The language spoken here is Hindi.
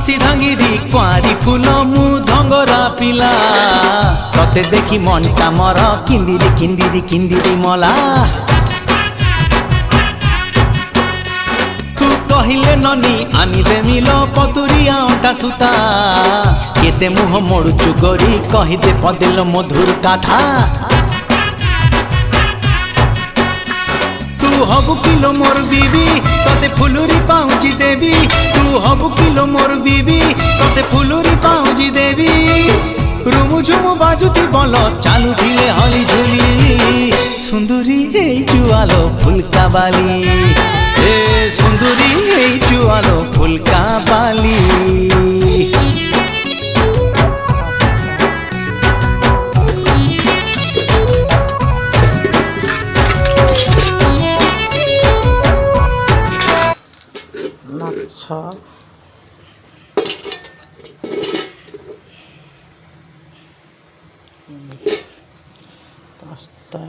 सिधांगिरी कुआरी फूल मु धंगरा पिला तते देखी मनटा मर किंदिरी किंदिरी किंदिरी मला तू कहिले ननी आनी देमिल पतुरिया अंटा सुता केते मुह मोड़ुचु गोरी कहिदे पदेल मधुर कथा तू हबु किलो मोर बीबी तते फुलुरी पाउची देवी तू हबु किलो मोर बीबी तते फुलुरी पाउची देवी रुमु झुमु बाजुती बल चालू थिले हली झुली सुंदरी हे जुआलो फुलका बाली ए सुंदरी हे जुआलो फुलका बाली अच्छा पास्ता